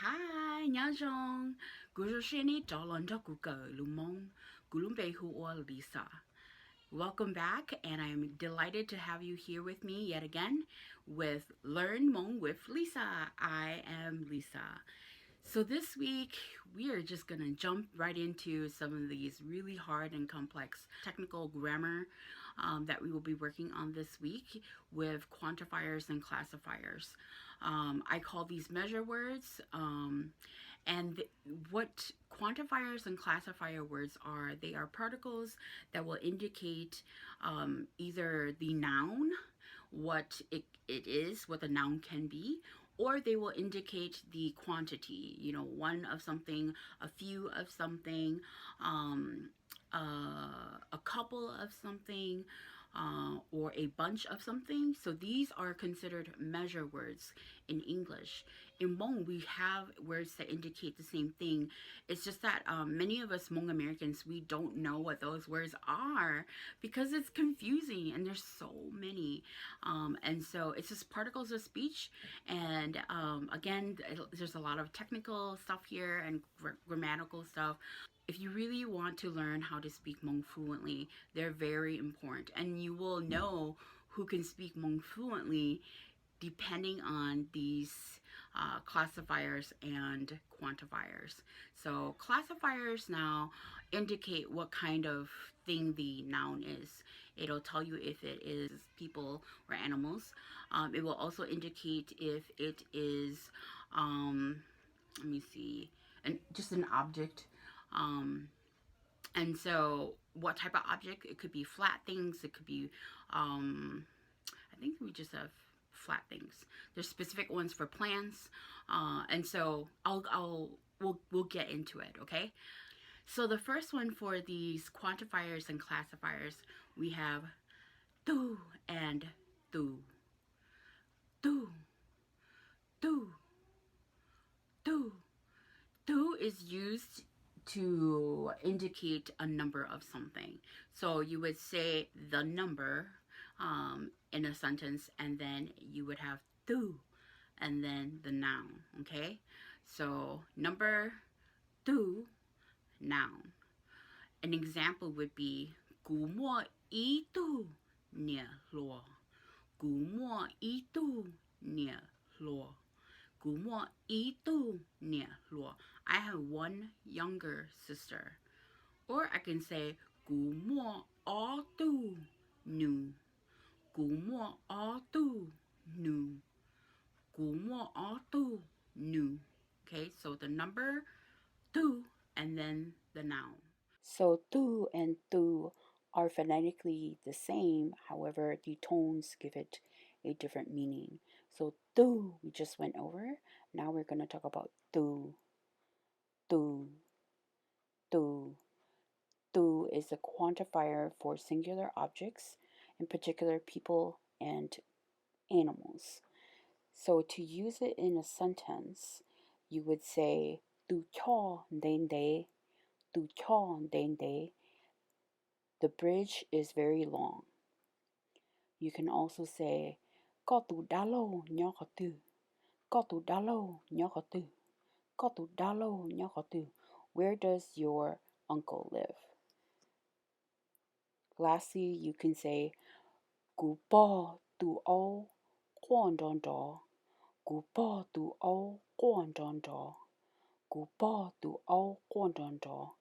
Hi, Nyajong. Gujoshini Dolonda Guga Lumong Gulumbehu or Lisa. Welcome back, and I'm delighted to have you here with me yet again with Learn Hmong with Lisa. I am Lisa. So this week we are just gonna jump right into some of these really hard and complex technical grammar that we will be working on this week with quantifiers and classifiers. I call these measure words. And what quantifiers and classifier words are, they are particles that will indicate either the noun, what it is, what the noun can be, or they will indicate the quantity, one of something, a few of something, a couple of something, or a bunch of something. So these are considered measure words in English. In Hmong, we have words that indicate the same thing. It's just that many of us Hmong Americans, we don't know what those words are because it's confusing and there's so many. And so it's just particles of speech. And again, there's a lot of technical stuff here and grammatical stuff. If you really want to learn how to speak Hmong fluently, they're very important. And you will know who can speak Hmong fluently depending on these classifiers and quantifiers. So classifiers now indicate what kind of thing the noun is. It'll tell you if it is people or animals. It will also indicate if it is, let me see, just an object. And so what type of object? It could be flat things. It could be, I think we just have flat things. There's specific ones for plants. And so we'll get into it, okay? So the first one for these quantifiers and classifiers, we have tu and tu. Tu, tu, tu. Tu is used to indicate a number of something. So you would say the number in a sentence, and then you would have tu, and then the noun, okay? So number tu, noun. An example would be gu mo yi tu nie luo. Gu mo yi tu nie luo. Gu mo yi tu nie luo. I have one younger sister. Or I can say gu mo o tu nu. Gu mo o tu nu. Gu mo o tu nu. Okay, so the number tu and then the noun. So tu and tu are phonetically the same, however, the tones give it a different meaning. So tu we just went over. Now we're going to talk about tu. Tu. Tu. Tu is a quantifier for singular objects, in particular people and animals. So to use it in a sentence, you would say tu cho den de. Tu cho den de. The bridge is very long. You can also say ko tu dalo nyoko tu. Ko tu dalo nyoko tu. Ko tu dalo nyoko tu. Where does your uncle live? Lastly, you can say gu bo tu o quan don do. Gu bo tu o quan don do. Gu bo tu o quan don do.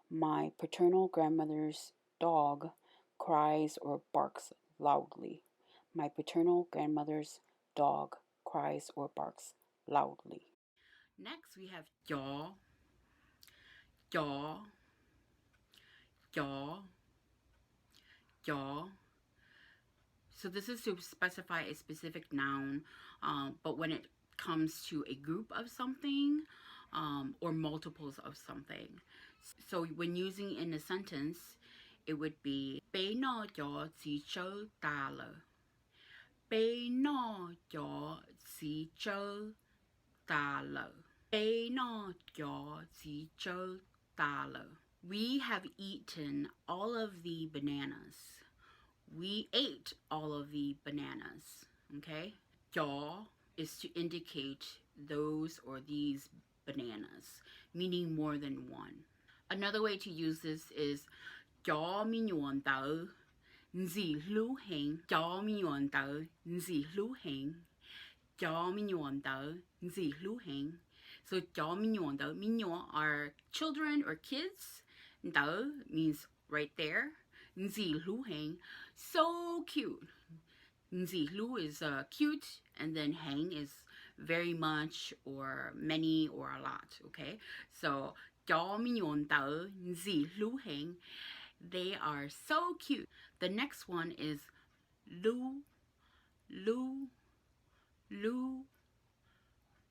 My paternal grandmother's dog cries or barks loudly. My paternal grandmother's dog cries or barks loudly. Next, we have jaw, jaw, jaw, jaw. So this is to specify a specific noun, but when it comes to a group of something or multiples of something. So when using in a sentence, it would be 俾我咗自租大樓. 俾我咗自租大樓. 俾我咗自租大樓. We have eaten all of the bananas. We ate all of the bananas. Okay? Jaw is to indicate those or these bananas, meaning more than one. Another way to use this is chó mi nhuần tớ nzi lưu hành. Chó mi nhuần tớ nzi lưu hành. Chó mi nhuần tớ nzi lưu hành. So chó mi nhuần tớ, mi nhuần are children or kids. Tớ means right there. Nzi lưu hành, so cute. Nzi lưu is cute, and then hang is very much or many or a lot, okay? So chó mi nhuần tớ nzi lưu hành. They are so cute. The next one is lưu, lưu, lưu,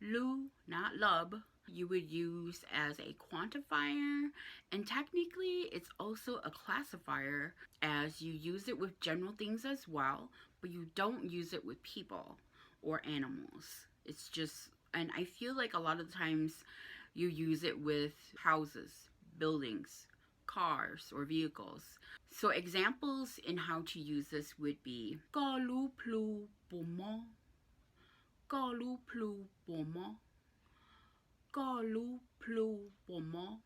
lưu, not lub. You would use as a quantifier, and technically it's also a classifier, as you use it with general things as well, but you don't use it with people or animals. It's just, and I feel like a lot of the times you use it with houses, buildings, cars, or vehicles. So examples in how to use this would be Có lú plu bồ mò. Có lú plu bồ mò. Có lú plu bồ mò.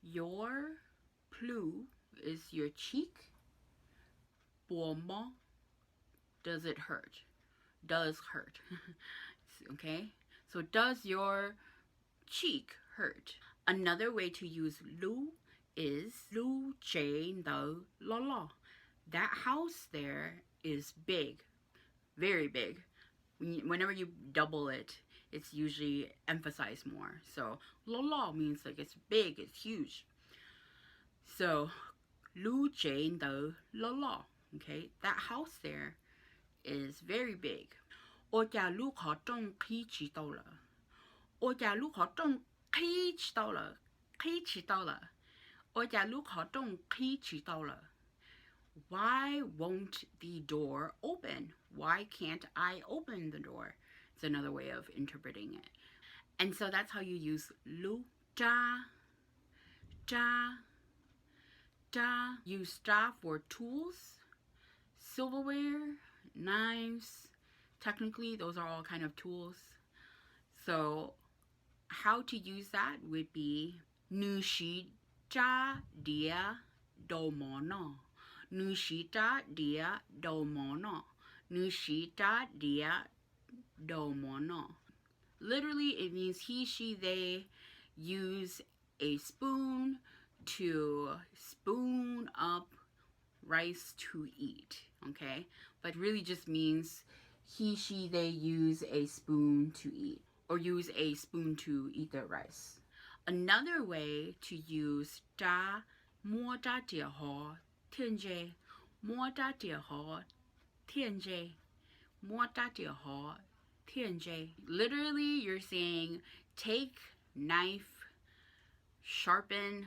Your plu is your cheek. Bồ mò, does it hurt? Does hurt. Okay? So does your cheek hurt? Another way to use lưu is lưu chế nớ lo lo. That house there is big, very big. Whenever you double it, it's usually emphasized more. So lo lo means like it's big, it's huge. So lưu chế nớ lo lo. Okay, that house there is very big. Ôi chà lưu khó trông khi chỉ tao là. Ôi chà lưu khó trông khi chỉ tao là. Khi chỉ tao là. Ôi chà lưu khó trông khi chỉ tao là. Why won't the door open? Why can't I open the door? It's another way of interpreting it. And so that's how you use lưu. Cha, cha, cha. Use cha for tools, silverware, knives. Technically, those are all kind of tools. So how to use that would be Nu shi cha dia do mono. Nu shi cha dia do mono. Nu shi cha dia do mono. Literally, it means he, she, they use a spoon to spoon up rice to eat, okay? But really just means he, she, they use a spoon to eat, or use a spoon to eat their rice. Another way to use cha mua cha jie ho tian jie, mua cha jie ho tian jie, mua cha jie ho tian jie. Literally, you're saying take knife, sharpen,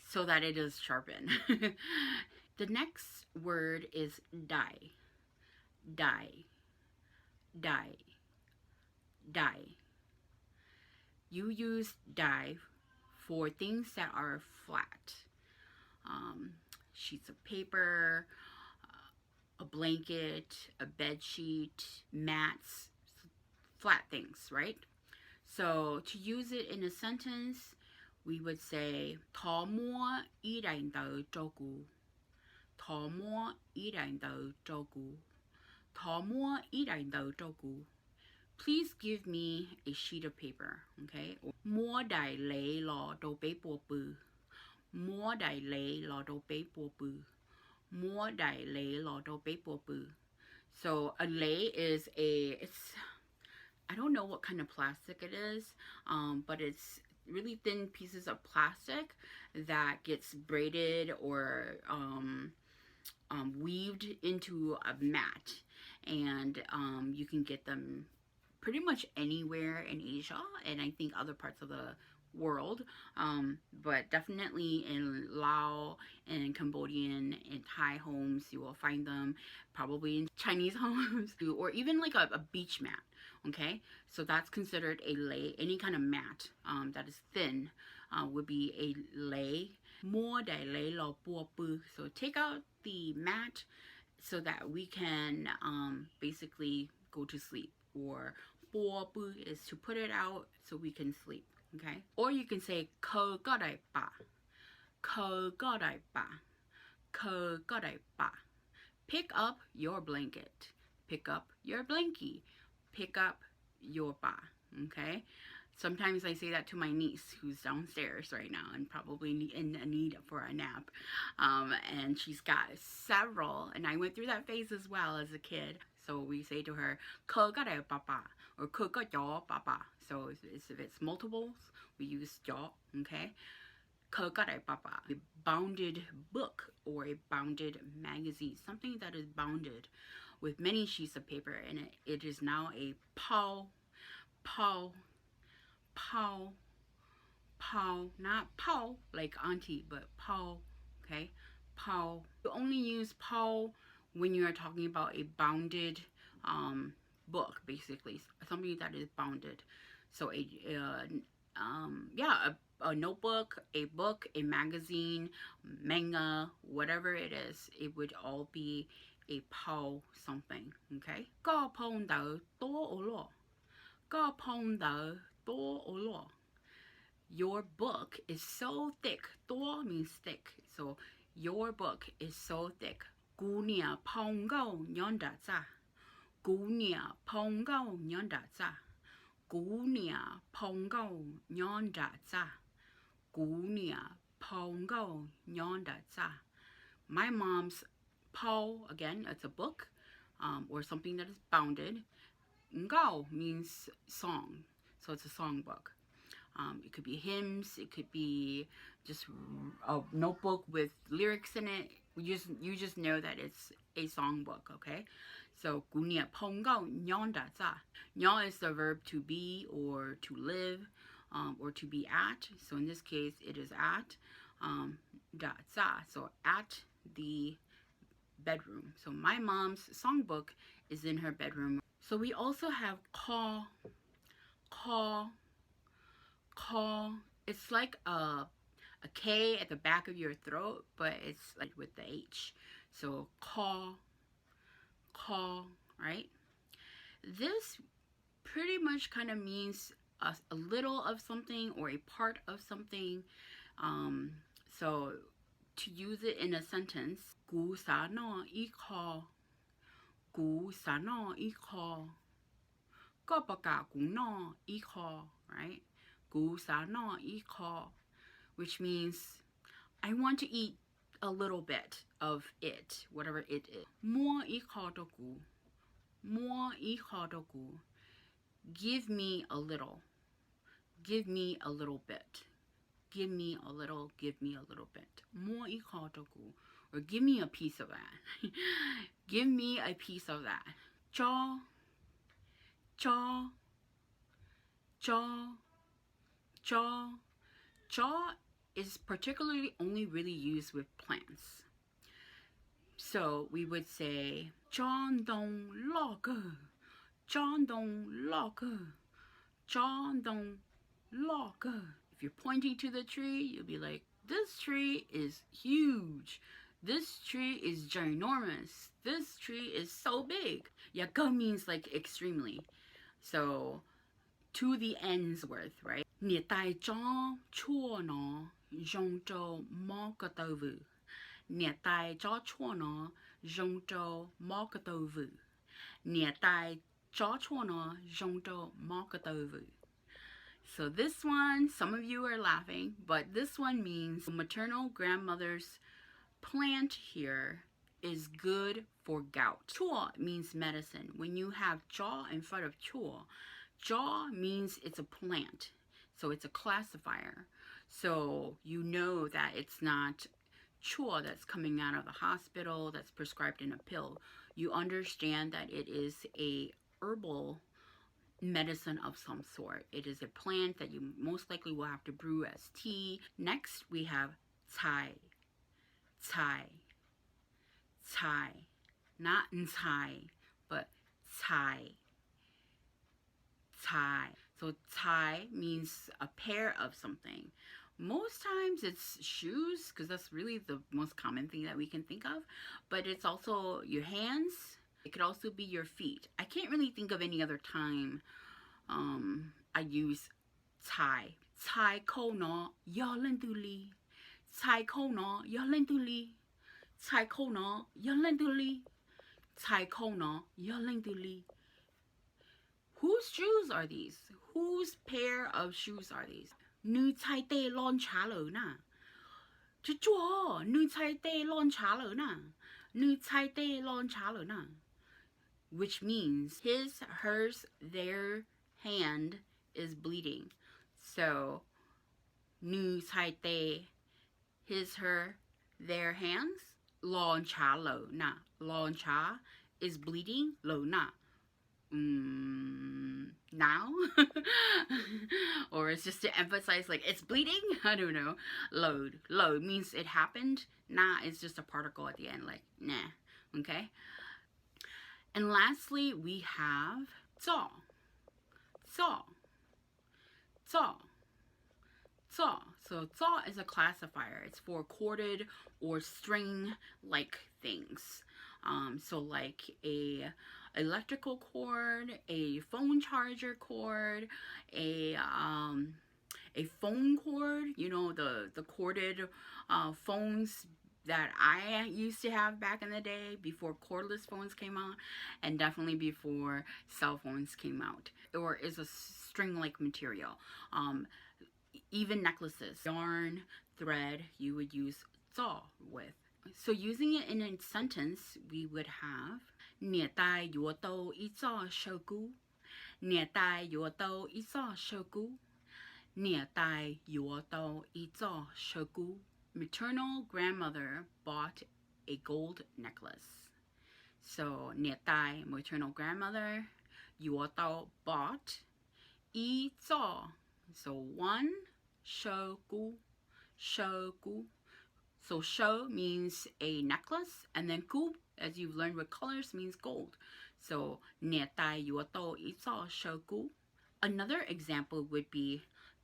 so that it is sharpened. The next word is die. Die. Die. Die. You use die for things that are flat. Sheets of paper, a blanket, a bed sheet, mats, flat things, right? So to use it in a sentence, we would say Thọ mua y đàn tờ cho cụ. Thọ mua y đàn tờ cho cụ. Thọ mua y đàn tờ cho cụ. Please give me a sheet of paper, okay? Mua đài lệ lò đồ bế bùa bư. Mua đài lệ lò đồ bế bùa bư. Mua đài lệ lò đồ bế bùa bư. So a lei is it's, I don't know what kind of plastic it is, but it's really thin pieces of plastic that gets braided or weaved into a mat, and you can get them pretty much anywhere in Asia and I think other parts of the world, but definitely in Lao and Cambodian and Thai homes you will find them, probably in Chinese homes or even like a beach mat. Okay, so that's considered a lei. Any kind of mat that is thin would be a lei. Mua dai lei lo bua bu. So take out the mat so that we can basically go to sleep or bo bu is to put it out so we can sleep. Okay? Or you can say ko godai ba. Ko godai ba. Ko godai ba. Pick up your blanket. Pick up your blankie. Pick up your ba. Okay? Sometimes I say that to my niece who's downstairs right now and probably in need for a nap. And she's got several, and I went through that phase as well as a kid. So we say to her, ko gare papa, or ko ga yo papa. So if it's multiples, we use yo, okay? Ko gare papa, a bounded book or a bounded magazine, something that is bounded with many sheets of paper in it. It is now a pao, not pao like auntie, but pao, okay? Pao. You only use pao when you are talking about a bounded book, basically, something that is bounded. So a notebook, a book, a magazine, manga, whatever it is, it would all be a pao something, okay? Go pong do do o lo. Go pong do do o lo. Your book is so thick. Do means thick. So your book is so thick. Gu nia pong go nyonda za. Gu nia pong go nyonda za. Gu nia pong go nyonda za. Gu nia pong go nyonda za. My mom's pao, again, it's a book or something that is bounded. Ngao means song. So it's a song book. It could be hymns. It could be just a notebook with lyrics in it. You just know that it's a songbook, okay? So gunia pongo nyonda za. Nyo is the verb to be or to live or to be at. So in this case, it is at da za. So at the bedroom. So my mom's songbook is in her bedroom. So we also have call. It's like a K at the back of your throat, but it's like with the H. So call, right? This pretty much kind of means a little of something or a part of something. So to use it in a sentence, gu sa no I call, gu sa no I call, ko pa ka gu no I call, right? Gu sa no I call, which means I want to eat a little bit of it, whatever it is. Mo I call do gu, mo I call do gu. Give me a little. Give me a little bit. Give me a little. Give me a little bit. Mo I call do gu, or give me a piece of that. Give me a piece of that. Jaw, jaw, jaw. Jaw is particularly only really used with plants. So we would say John Dong Logger, John Dong Logger, John Dong Logger. If you're pointing to the tree, you'll be like, this tree is huge. This tree is ginormous. This tree is so big. Yaga means like extremely. So to the end's worth, right? Nè tai chó chua nó zhong zhou mò cái tàu vự. Nè tai chó chua nó zhong zhou mò cái tàu vự. Nè tai chó chua nó zhong zhou mò cái tàu vự. So this one, some of you are laughing, but this one means maternal grandmother's plant here is good for gout. Chua means medicine. When you have jaw in front of chua, jaw means it's a plant. So it's a classifier. So you know that it's not chua that's coming out of the hospital that's prescribed in a pill. You understand that it is a herbal medicine of some sort. It is a plant that you most likely will have to brew as tea. Next we have Thai. Not Thai, but Thai. So Thai means a pair of something. Most times it's shoes, because that's really the most common thing that we can think of. But it's also your hands. It could also be your feet. I can't really think of any other time I use Thai. Thai ko no yo lên tu li. Thai ko no yo lên tu li. Thai ko no yo lên tu li. Thai ko no yo lên tu li. Whose shoes are these? Whose pair of shoes are these? Nu Thai te lon cha lo na. Chua, nu Thai te lon cha lo na. Nu Thai te lon cha lo na. Which means his, hers, their hand is bleeding. So, nu Thai te, his, her, their hands, lon cha lo na. Lon cha is bleeding, lo na. Now? Or it's just to emphasize like it's bleeding? I don't know. Load. Load means it happened. Nah, it's just a particle at the end, like nah. Okay? And lastly, we have zao. Zao. Zao. Zao. So zao is a classifier. It's for corded or string-like things. So like a electrical cord, a phone charger cord, a phone cord, you know, the corded phones that I used to have back in the day before cordless phones came out, and definitely before cell phones came out, or is a string-like material. Even necklaces, yarn, thread, you would use zao with. So using it in a sentence, we would have Nia tai yua to I zao shogu. Nia tai yua to I zao shogu. Nia tai yua to I zao shogu. Maternal grandmother bought a gold necklace. So Nia tai, maternal grandmother, yua to bought, I zao. So one, shogu, shogu. So sho means a necklace, and then gu, as you've learned with colors, means gold. So nia tai yua to I zao shogu. Another example would be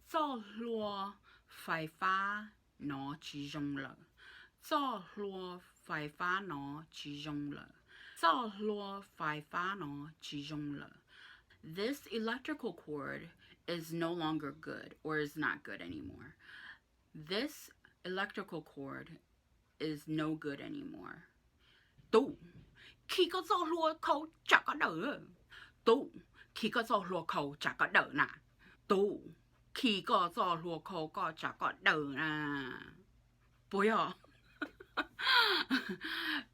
zao luo fai fa no chi zhong le. Zao luo fai fa no chi zhong le. Zao luo fai fa no chi zhong le. This electrical cord is no longer good, or is not good anymore. This electrical cord is no good anymore. Tu, khi có gió lùa khâu chả có đỡ. Tu, khi có gió lùa khâu chả có đỡ nè. Tu, khi có gió lùa khâu có chả có đỡ nè. Bố ya.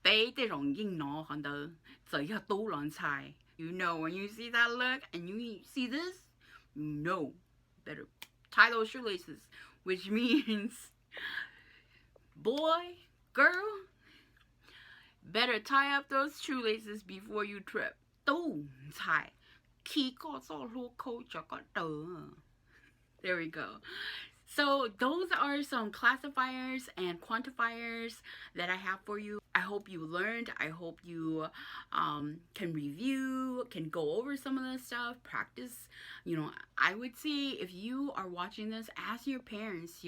Bé cái rồng yên nó hẳn đỡ. Giờ ya tu lon chai. You know, when you see that look and you see this, you know, better tie those shoelaces, which means boy, girl, better tie up those shoelaces before you trip. There we go. So those are some classifiers and quantifiers that I have for you. I hope you learned. I hope you can review, can go over some of this stuff, practice. You know, I would say if you are watching this, ask your parents,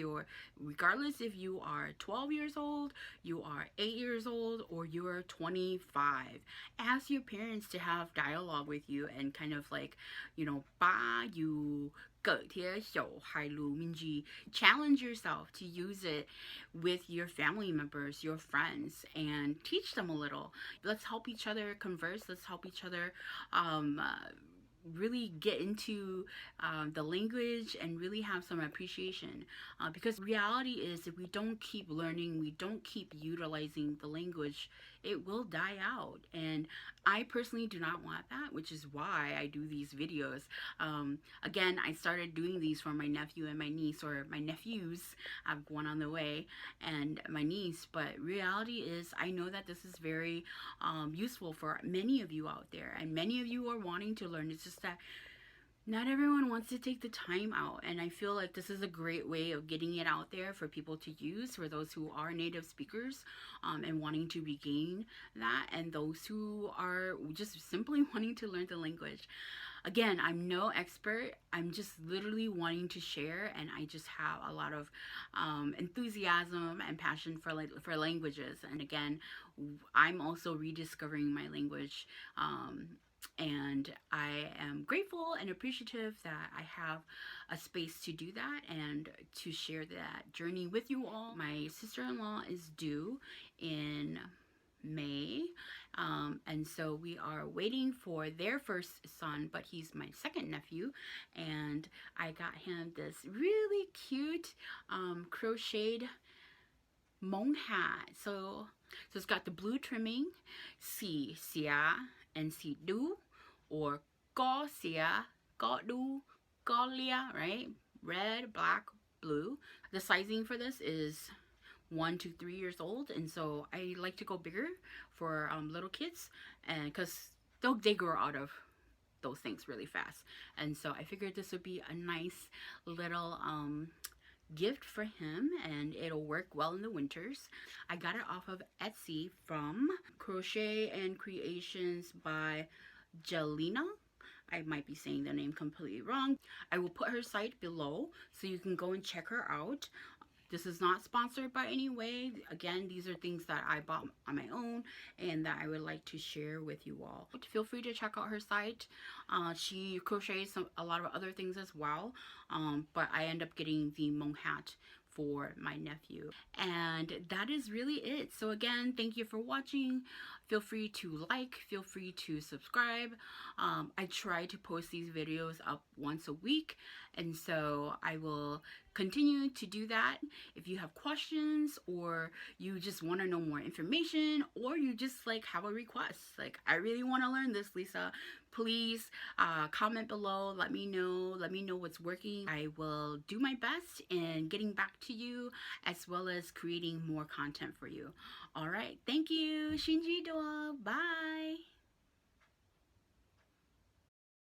regardless if you are 12 years old, you are 8 years old, or you're 25, ask your parents to have dialogue with you and kind of like, you know, challenge yourself to use it with your family members, your friends, and teach them a little. Let's help each other converse. Let's help each other really get into the language and really have some appreciation, because reality is if we don't keep learning, we don't keep utilizing the language, it will die out. And I personally do not want that, which is why I do these videos. Again, I started doing these for my nephew and my niece, or my nephews. I have one on the way, and my niece. But reality is, I know that this is very useful for many of you out there, and many of you are wanting to learn. It's just that not everyone wants to take the time out, and I feel like this is a great way of getting it out there for people to use, for those who are native speakers and wanting to regain that, and those who are just simply wanting to learn the language. Again, I'm no expert. I'm just literally wanting to share, and I just have a lot of enthusiasm and passion for languages. And again, I'm also rediscovering my language And I am grateful and appreciative that I have a space to do that and to share that journey with you all. My sister-in-law is due in May, and so we are waiting for their first son, but he's my second nephew, and I got him this really cute crocheted Hmong hat. So it's got the blue trimming, si sia and si do, or go sia, go do, go lia, right? Red, black, blue. The sizing for this is 1 to 3 years old, and so I like to go bigger for little kids, and because they grow out of those things really fast, and so I figured this would be a nice little gift for him, and it'll work well in the winters. I got it off of Etsy from Crochet and Creations by Jelena. I might be saying the name completely wrong. I will put her site below so you can go and check her out. This is not sponsored by any way. Again, these are things that I bought on my own and that I would like to share with you all. Feel free to check out her site. She crochets a lot of other things as well, but I end up getting the Hmong hat for my nephew. And that is really it. So again, thank you for watching. Feel free to like, feel free to subscribe. I try to post these videos up once a week, and so I will continue to do that. If you have questions, or you just want to know more information, or you just like have a request, like I really want to learn this, Lisa, please comment below. Let me know what's working. I will do my best in getting back to you, as well as creating more content for you. All right, thank you. Shinji doa. Bye.